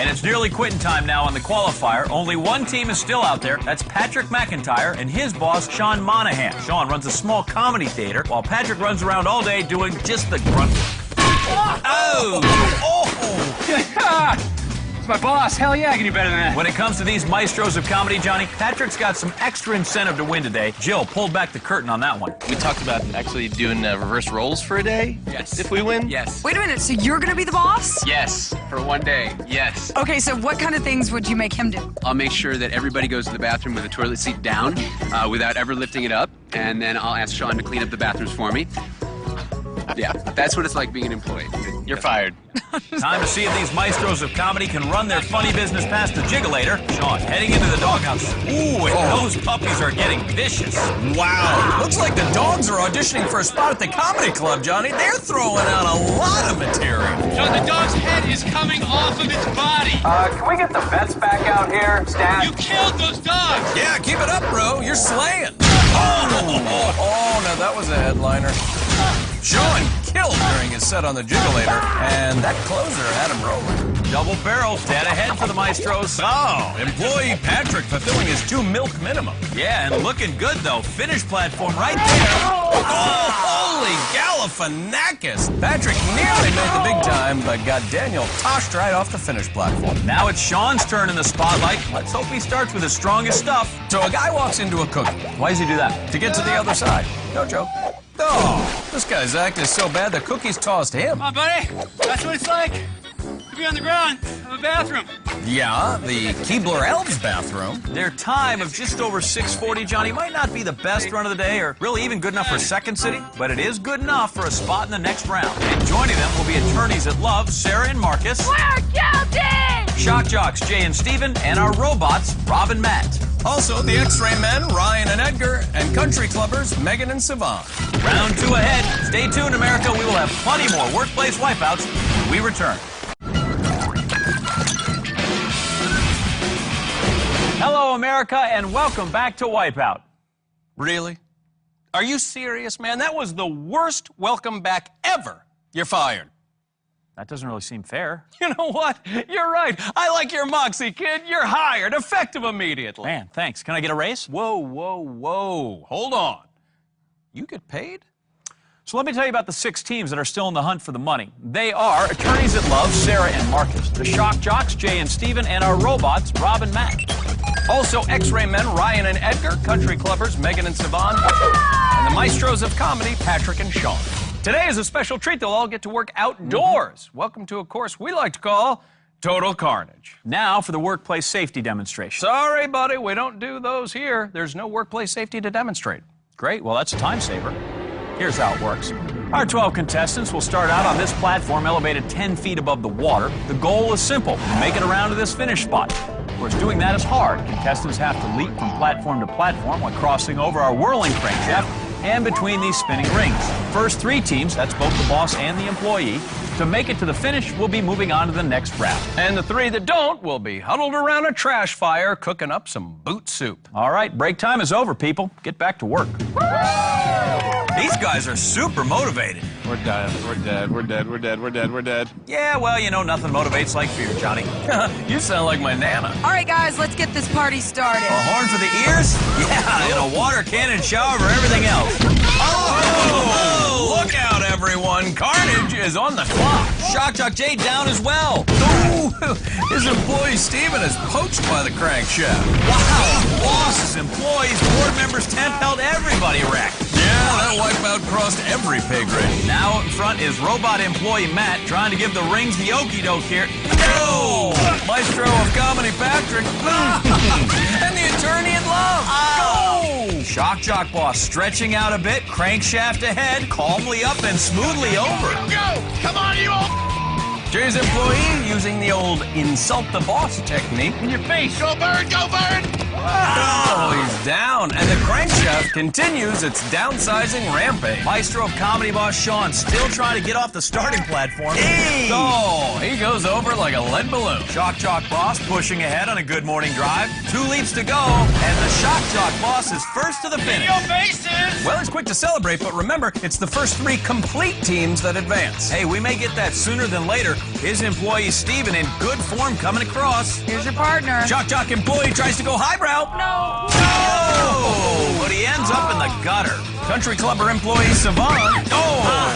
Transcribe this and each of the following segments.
And it's nearly quitting time now on the qualifier. Only one team is still out there. That's Patrick McIntyre and his boss, Sean Monahan. Sean runs a small comedy theater, while Patrick runs around all day doing just the grunt work. Oh! It's my boss. Hell yeah, I can do better than that. When it comes to these maestros of comedy, Johnny, Patrick's got some extra incentive to win today. Jill pulled back the curtain on that one. We talked about actually doing reverse roles for a day. Yes. If we win. Yes. Wait a minute, so you're gonna be the boss? Yes. For one day. Yes. Okay, so what kind of things would you make him do? I'll make sure that everybody goes to the bathroom with the toilet seat down without ever lifting it up. And then I'll ask Sean to clean up the bathrooms for me. Yeah, that's what it's like being an employee. You're fired. Time to see if these maestros of comedy can run their funny business past the jiggulator. Sean heading into the doghouse. Ooh, and those puppies are getting vicious. Wow. Looks like the dogs are auditioning for a spot at the comedy club, Johnny. They're throwing out a lot of material. John, the dog's head is coming off of its body. Can we get the vets back out here, Stan? You killed those dogs. Yeah, keep it up, bro. You're slaying. Oh, now that was a headliner. Sean killed during his set on the jiggulator, and that closer had him rolling. Double barrel, dead ahead for the maestros. Oh, employee Patrick fulfilling his 2 milk minimum. Yeah, and looking good, though. Finish platform right there. Oh, holy Galifianakis! Patrick nearly made the big time, but got Daniel toshed right off the finish platform. Now it's Sean's turn in the spotlight. Let's hope he starts with his strongest stuff. So a guy walks into a cookie Why does he do that? to get to the other side. No joke. Oh, this guy's act is so bad the cookies tossed him. Come on, buddy. That's what it's like to be on the ground of a bathroom. Yeah, the Keebler Elves bathroom. Their time of just over 6:40, Johnny, might not be the best run of the day or really even good enough for second sitting, but it is good enough for a spot in the next round. And joining them will be attorneys at love, Sarah and Marcus. We're guilty! Shock jocks, Jay and Steven, and our robots, Rob and Matt. Also, the X-Ray Men, Ryan and Edgar, and country clubbers, Megan and Sivan. Round 2 ahead. Stay tuned, America. We will have plenty more workplace wipeouts when we return. Hello, America, and welcome back to Wipeout. Really? Are you serious, man? That was the worst welcome back ever. You're fired. That doesn't really seem fair. You know what? You're right. I like your moxie, kid. You're hired. Effective immediately. Man, thanks. Can I get a raise? Whoa, whoa, whoa. Hold on. You get paid? So let me tell you about the 6 teams that are still in the hunt for the money. They are Attorneys at Love, Sarah and Marcus, the Shock Jocks, Jay and Steven, and our robots, Rob and Matt. Also, X-Ray Men, Ryan and Edgar, country clubbers, Megan and Sivan, and the maestros of comedy, Patrick and Sean. Today is a special treat. They'll all get to work outdoors. Welcome to a course we like to call Total Carnage. Now for the workplace safety demonstration. Sorry, buddy, we don't do those here. There's no workplace safety to demonstrate. Great, well, that's a time saver. Here's how it works. Our 12 contestants will start out on this platform elevated 10 feet above the water. The goal is simple, make it around to this finish spot. Of course, doing that is hard. Contestants have to leap from platform to platform while crossing over our whirling crankshaft and between these spinning rings. First 3 teams, that's both the boss and the employee, to make it to the finish will be moving on to the next round. And the 3 that don't will be huddled around a trash fire cooking up some boot soup. All right, break time is over, people. Get back to work. These guys are super motivated. We're dead. We're dead. We're dead. We're dead. We're dead. We're dead. Yeah, well, you know, nothing motivates like fear, Johnny. You sound like my Nana. All right, guys, let's get this party started. A horn for the ears? Yeah, and a water cannon shower for everything else. Oh! Look out, everyone. Carnage is on the clock. Shock Jock Jay down as well. Ooh, his employee Steven is poached by the crankshaft. Wow, bosses, employees, board members, temp held everybody wrecked. Yeah, that wipeout crossed every pay grade. Now up front is robot employee Matt trying to give the rings the okie doke here. Go! Maestro of comedy Patrick. And the attorney at love. Go! Shock Jock boss stretching out a bit, crankshaft ahead, calmly up and smoothly over. Go! Come on, you all! Jay's employee using the old insult the boss technique. In your face! Go, Bird! Go, Bird! Oh, he's down, and the crankshaft continues its downsizing rampage. Maestro of Comedy boss Sean still trying to get off the starting platform. Oh, he goes over like a lead balloon. Shock Jock boss pushing ahead on a good morning drive. 2 leaps to go, and the Shock Jock boss is first to the finish. Your faces! Well, he's quick to celebrate, but remember, it's the first 3 complete teams that advance. Hey, we may get that sooner than later. His employee Steven in good form coming across. Here's your partner. Shock Jock employee tries to go highbrow. No. Oh, but he ends up in the gutter. Country clubber employee Savon,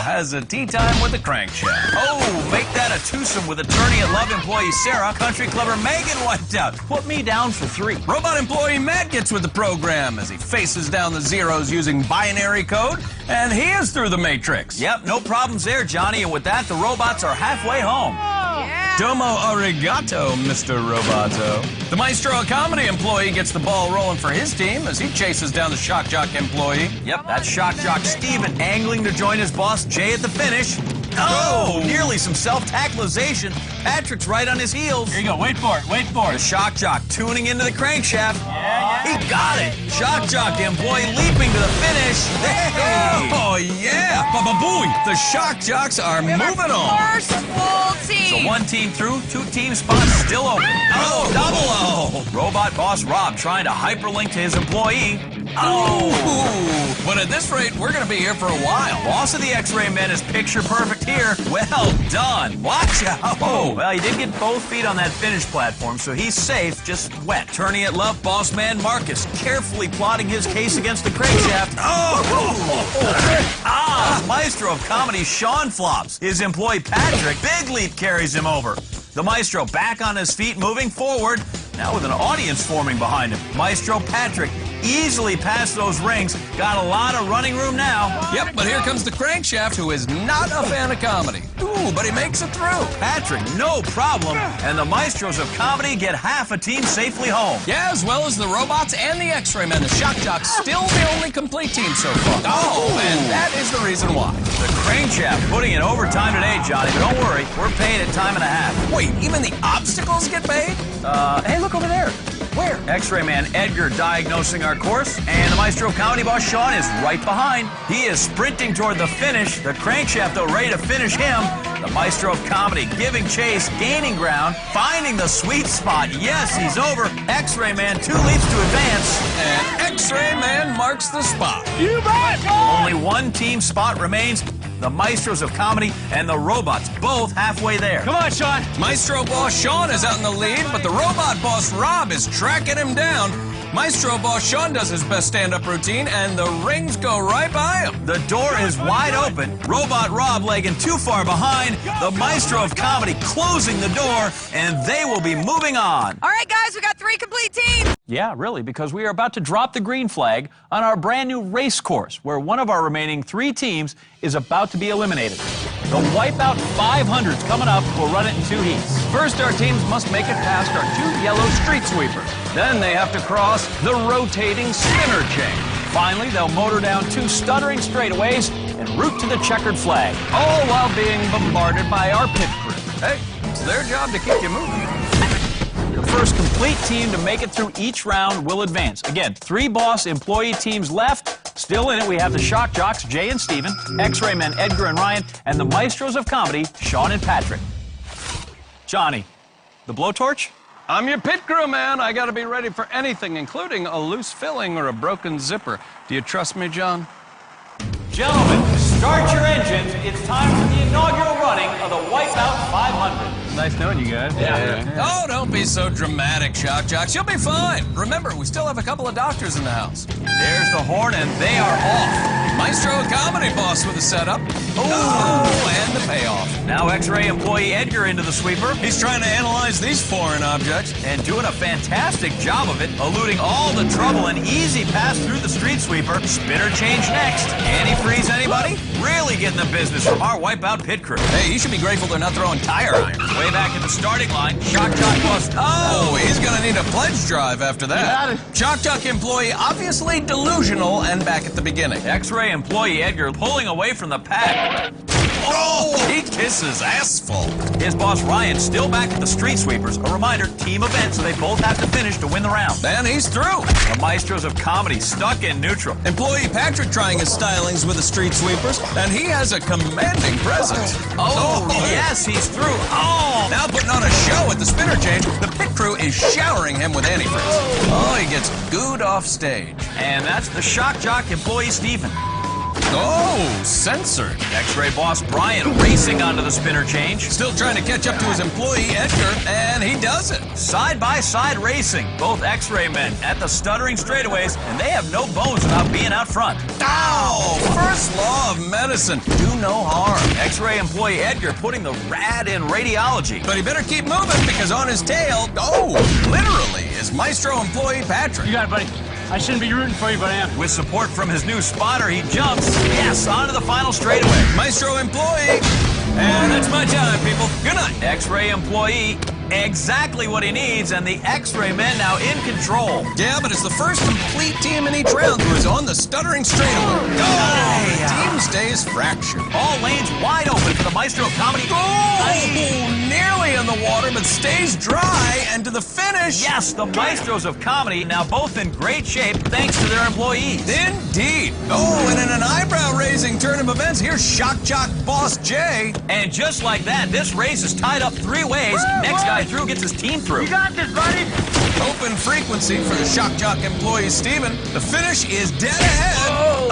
has a tea time with the crankshaft. Oh, make that a twosome with attorney at Love employee Sarah. Country clubber Megan wiped out. Put me down for 3. Robot employee Matt gets with the program as he faces down the zeros using binary code, and he is through the matrix. Yep, no problems there, Johnny. And with that, the robots are halfway home. Yeah. Domo arigato, Mr. Roboto. The Maestro of Comedy employee gets the ball rolling for his team as he chases down the Shock Jock employee. Yep, that's Shock Jock Steven angling to join his boss Jay at the finish. Oh, nearly some self-tacklization. Patrick's right on his heels. Here you go. Wait for it. Wait for The it. Shock Jock tuning into the crankshaft. He got it. Shock Jock employee leaping to the finish. Hey! Oh, yeah! Ba-ba-booey! The Shock Jocks are moving on. First full team. So 1 team through, 2 team spots still open. Oh, double O! Robot boss Rob trying to hyperlink to his employee. Oh! But at this rate, we're going to be here for a while. Boss of the X-Ray Men is picture perfect here. Well done. Watch out. Oh, well, he did get both feet on that finish platform, so he's safe, just wet. Attorney at Love, boss man Marcus, carefully plotting his case against the crankshaft. Maestro of Comedy Sean flops. His employee Patrick, big leap carries him over. The Maestro back on his feet, moving forward, now with an audience forming behind him. Maestro Patrick easily past those rings, got a lot of running room now. Yep, but here comes the crankshaft, who is not a fan of comedy. Ooh, but he makes it through. Patrick, no problem, and the Maestros of Comedy get half a team safely home. Yeah, as well as the robots and the X-Ray Men. The Shock Jock's still the only complete team so far. Oh, and that is the reason why. The crankshaft putting in overtime today, Johnny, but don't worry, we're paid at time and a half. Wait, even the obstacles get paid? Hey, look over there. Where? X-Ray Man Edgar diagnosing our course, and the Maestro of Comedy boss Sean is right behind. He is sprinting toward the finish. The crankshaft, though, ready to finish him. The Maestro of Comedy giving chase, gaining ground, finding the sweet spot. Yes, he's over. X-Ray Man 2 leaps to advance. And X-Ray Man marks the spot. You bet! Only 1 team spot remains. The Maestros of Comedy and the robots both halfway there. Come on, Sean. Maestro boss Sean is out in the lead, but the robot boss Rob is tracking him down. Maestro boss Sean does his best stand-up routine, and the rings go right by him. The door is wide open. Robot Rob lagging too far behind. The Maestro of Comedy closing the door, and they will be moving on. All right, guys, we got 3 complete teams. Yeah, really, because we are about to drop the green flag on our brand new race course, where one of our remaining 3 teams is about to be eliminated. The Wipeout 500's coming up. We'll run it in 2 heats. First, our teams must make it past our 2 yellow street sweepers. Then they have to cross the rotating spinner chain. Finally, they'll motor down 2 stuttering straightaways and route to the checkered flag. All while being bombarded by our pit crew. Hey, it's their job to keep you moving. The first complete team to make it through each round will advance. Again, 3 boss employee teams left. Still in it, we have the Shock Jocks, Jay and Steven, X-Ray Men, Edgar and Ryan, and the Maestros of Comedy, Sean and Patrick. Johnny, the blowtorch? I'm your pit crew, man. I gotta be ready for anything, including a loose filling or a broken zipper. Do you trust me, John? Gentlemen, start your engines. It's time for the inaugural running of the Wipeout 500. Nice knowing you guys. Oh, don't be so dramatic, Shock Jocks. You'll be fine. Remember, we still have a couple of doctors in the house. There's the horn, and they are off. Maestro Comedy boss with the setup. Oh, and the payoff. Now X-Ray employee Edgar into the sweeper. He's trying to analyze these foreign objects. And doing a fantastic job of it, eluding all the trouble and easy pass through the street sweeper. Spinner change next. Anti-freeze anybody? Really getting the business from our Wipeout pit crew. Hey, you should be grateful they're not throwing tire irons. Way back at the starting line, Shock Jock boss. Oh, he's gonna need a pledge drive after Got that. it. Shock Jock employee obviously delusional and back at the beginning. X-Ray employee Edgar pulling away from the pack. Oh, he kisses asphalt. His boss Ryan still back at the street sweepers. A reminder, team event, so they both have to finish to win the round. And he's through. The Maestros of Comedy stuck in neutral. Employee Patrick trying his stylings with the street sweepers, and he has a commanding presence. Oh, yes, he's through. Oh, Now putting on a show at the spinner change, the pit crew is showering him with antifreeze. Oh, he gets gooed off stage. and that's the shock jock employee Stephen. Oh, censored. X-Ray boss Brian racing onto the spinner change. Still trying to catch up to his employee Edgar, and he does it. Side-by-side racing. Both X-Ray men at the stuttering straightaways, and they have no bones about being out front. Ow! First law of medicine, do no harm. X-Ray employee Edgar putting the rad in radiology. But he better keep moving because on his tail, literally, is Maestro employee Patrick. You got it, buddy. I shouldn't be rooting for you, but I am. With support from his new spotter, he jumps, yes, onto the final straightaway. Maestro employee. And that's my time, people. Good night. X-Ray employee, exactly what he needs, and the X-Ray men now in control. Yeah, but it's the first complete team in each round who is on the stuttering straightaway. The team stays fractured. All lanes wide open for the Maestro of Comedy. Nearly in the water, but stays dry, and to the finish. Yes, the Maestros of Comedy now both in great shape thanks to their employees. Indeed. Oh, and in an eyebrow-raising turn of events, here's Shock Jock Boss Jay. And just like that, this race is tied up 3 ways. Next guy through gets his team through. You got this, buddy. Open frequency for the Shock Jock employee Steven. The finish is dead ahead.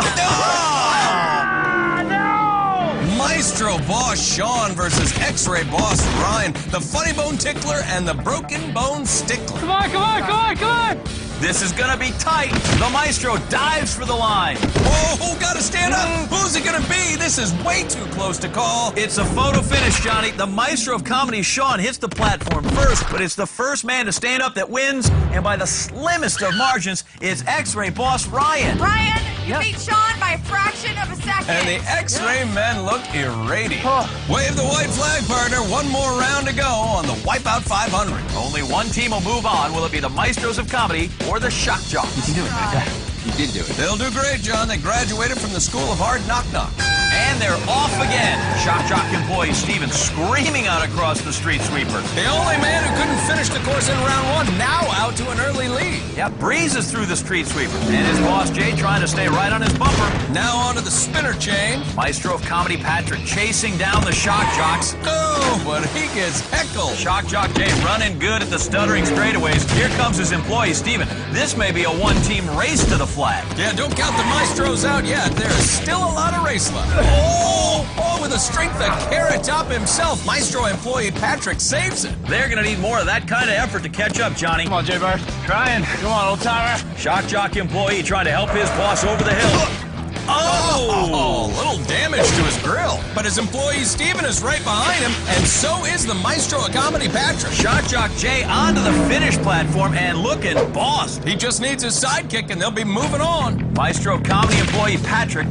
Maestro Boss Sean versus X-Ray Boss Ryan, the Funny Bone Tickler and the Broken Bone Stickler. Come on, come on, come on, come on. This is gonna be tight. The Maestro dives for the line. Oh, gotta stand up. Who's it gonna be? This is way too close to call. It's a photo finish, Johnny. The Maestro of Comedy, Sean, hits the platform first, but it's the first man to stand up that wins, and by the slimmest of margins, it's X-Ray Boss Ryan. Ryan, you beat Sean by a fraction of a second. And the X-Ray men look irradiant. Wave the white flag, partner. One more round to go on the Wipeout 500. Only one team will move on. Will it be the Maestros of Comedy or the Shock Jock? You can do it, man. You did do it. They'll do great, John. They graduated from the School of Hard Knock Knocks. And they're off again. Shock Jock employee Steven screaming out across the street sweeper. The only man who couldn't finish the course in round 1, now out to an early lead. Yeah, breezes through the street sweeper. And his boss Jay trying to stay right on his bumper. Now onto the spinner chain. Maestro of Comedy Patrick chasing down the Shock Jocks. Oh, but he gets heckled. Shock Jock Jay running good at the stuttering straightaways. Here comes his employee Steven. This may be a one-team race to the flag. Yeah, don't count the Maestros out yet. There's still a lot of race left. Oh, with the strength of Carrot Top himself, Maestro employee Patrick saves it. They're gonna need more of that kind of effort to catch up, Johnny. Come on, J-Bar. Trying. Come on, old timer. Shock Jock employee trying to help his boss over the hill. Oh, little damage to his grill. But his employee Steven is right behind him, and so is the Maestro of Comedy Patrick. Shock Jock Jay onto the finish platform and looking bossed. He just needs his sidekick and they'll be moving on. Maestro of Comedy employee Patrick,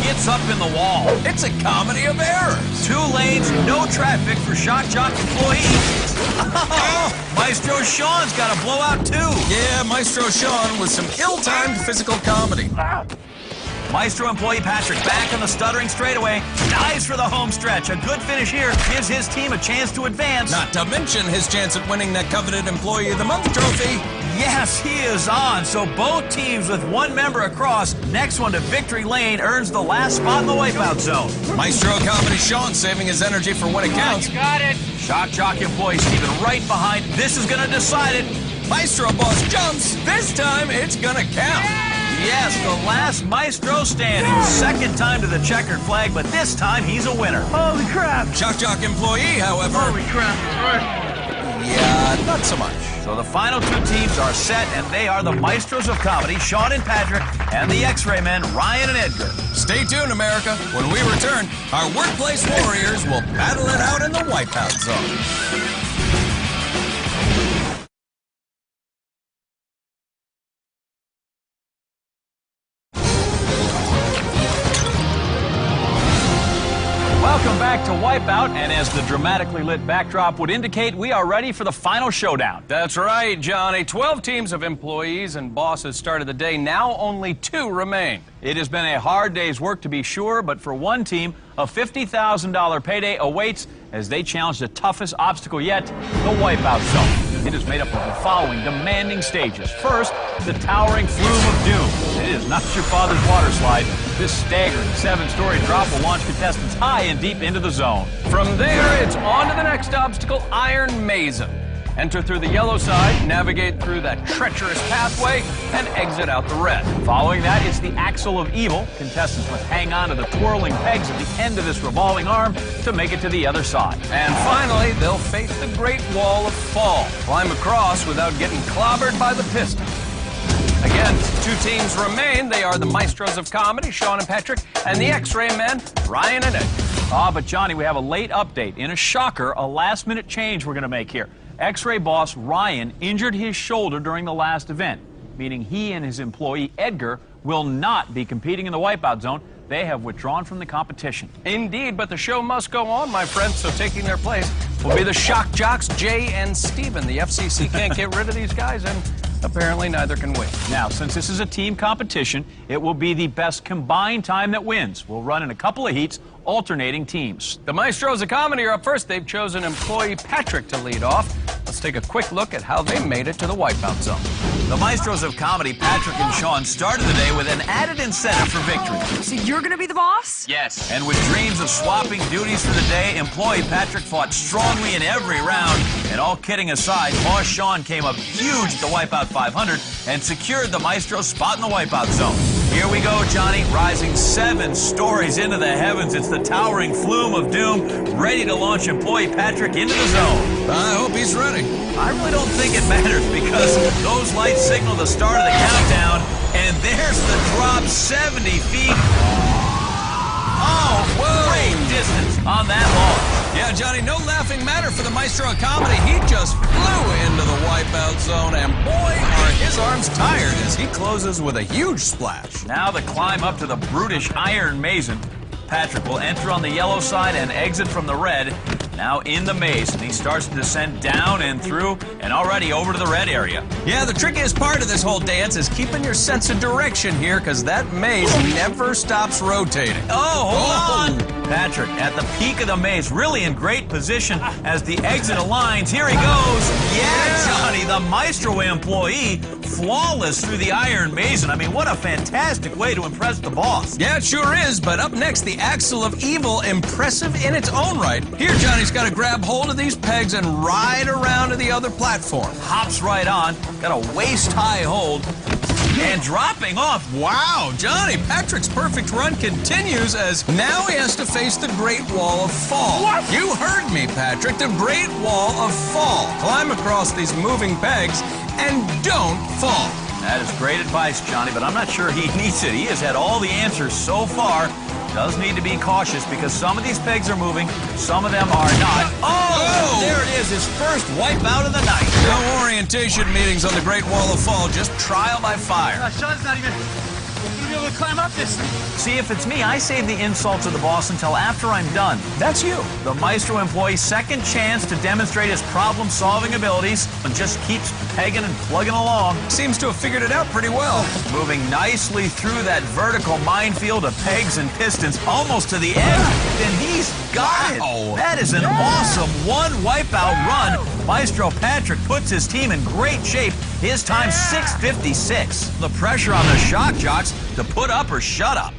gets up in the wall. It's a comedy of errors. 2 lanes, no traffic for Shock Jock employee. Maestro Sean's got a blowout too. Yeah, Maestro Sean with some ill-timed physical comedy. Maestro employee Patrick back on the stuttering straightaway, dives for the home stretch. A good finish here gives his team a chance to advance. Not to mention his chance at winning that coveted Employee of the Month trophy. Yes, he is on. So both teams with 1 member across. Next one to victory lane earns the last spot in the wipeout zone. Maestro Comedy Sean saving his energy for when it counts. You got it. Shock Jock employee Steven right behind. This is gonna decide it. Maestro Boss jumps. This time it's gonna count. Yes, the last Maestro standing. Second time to the checkered flag, but this time he's a winner. Holy crap. Shock Jock employee, however. Holy crap. Yeah, not so much. So the final 2 teams are set, and they are the Maestros of Comedy, Sean and Patrick, and the X-Ray men, Ryan and Edgar. Stay tuned, America. When we return, our workplace warriors will battle it out in the Wipeout zone. Welcome back to Wipeout, and as the dramatically lit backdrop would indicate, we are ready for the final showdown. That's right, Johnny. 12 teams of employees and bosses started the day. Now only 2 remain. It has been a hard day's work to be sure, but for one team, A $50,000 payday awaits as they challenge the toughest obstacle yet, the Wipeout Zone. It is made up of the following demanding stages. First, the towering flume of doom. It is not your father's water slide. This staggering 7-story drop will launch contestants high and deep into the zone. From there, it's on to the next obstacle, Iron Mason. Enter through the yellow side, navigate through that treacherous pathway, and exit out the red. Following that, it's the Axle of Evil. Contestants must hang on to the twirling pegs at the end of this revolving arm to make it to the other side. And finally, they'll face the Great Wall of Fall. Climb across without getting clobbered by the piston. Again, 2 teams remain. They are the Maestros of Comedy, Sean and Patrick, and the X-Ray Men, Ryan and Edgar. But Johnny, we have a late update. In a shocker, a last-minute change we're going to make here. X-Ray boss Ryan injured his shoulder during the last event, meaning he and his employee Edgar will not be competing in the Wipeout Zone. They have withdrawn from the competition. Indeed, but the show must go on, my friends, so taking their place will be the shock jocks, Jay and Steven. The FCC can't get rid of these guys, and apparently neither can we. Now, since this is a team competition, it will be the best combined time that wins. We'll run in a couple of heats, alternating teams. The Maestros of Comedy are up first. They've chosen employee Patrick to lead off. Let's take a quick look at how they made it to the Wipeout Zone. The Maestros of Comedy, Patrick and Sean, started the day with an added incentive for victory. So you're gonna be the boss? Yes. And with dreams of swapping duties for the day, employee Patrick fought strongly in every round. And all kidding aside, boss Sean came up huge at the Wipeout 500 and secured the Maestro's spot in the Wipeout Zone. Here we go, Johnny, rising 7 stories into the heavens. It's the towering flume of doom, ready to launch employee Patrick into the zone. I hope he's ready. I really don't think it matters because those lights signal the start of the countdown, and there's the drop 70 feet. Oh, great distance on that launch. Yeah, Johnny, no laughing matter for the Maestro of Comedy. He just flew into the Wipeout Zone, and boy, are his arms tired as he closes with a huge splash. Now the climb up to the brutish Iron Mason. Patrick will enter on the yellow side and exit from the red. Now in the maze, and he starts to descend down and through and already over to the red area. Yeah, the trickiest part of this whole dance is keeping your sense of direction here, because that maze never stops rotating. Oh, hold on! Patrick, at the peak of the maze, really in great position as the exit aligns. Here he goes. Yeah, Johnny, the Maestro employee, flawless through the Iron Mason. I mean, what a fantastic way to impress the boss. Yeah, it sure is, but up next, the Axle of Evil, impressive in its own right. Here, Johnny's got to grab hold of these pegs and ride around to the other platform. Hops right on, got a waist-high hold, and dropping off. Wow, Johnny, Patrick's perfect run continues as now he has to face the Great Wall of Fall. What? You heard me, Patrick, the Great Wall of Fall. Climb across these moving pegs and don't fall. That is great advice, Johnny, but I'm not sure he needs it. He has had all the answers so far. Does need to be cautious because some of these pegs are moving, some of them are not. Oh! There it is, his first wipeout of the night. No orientation meetings on the Great Wall of Fall, just trial by fire. Sean's not even gonna be able to climb up this thing. See, if it's me, I save the insult to the boss until after I'm done. That's you. The Maestro employee's second chance to demonstrate his problem-solving abilities and just keeps pegging and plugging along. Seems to have figured it out pretty well. Moving nicely through that vertical minefield of pegs and pistons, almost to the edge, and he's got it. That is an awesome one wipeout run. Maestro Patrick puts his team in great shape. His time 6:56. The pressure on the shock jocks to put up or shut up.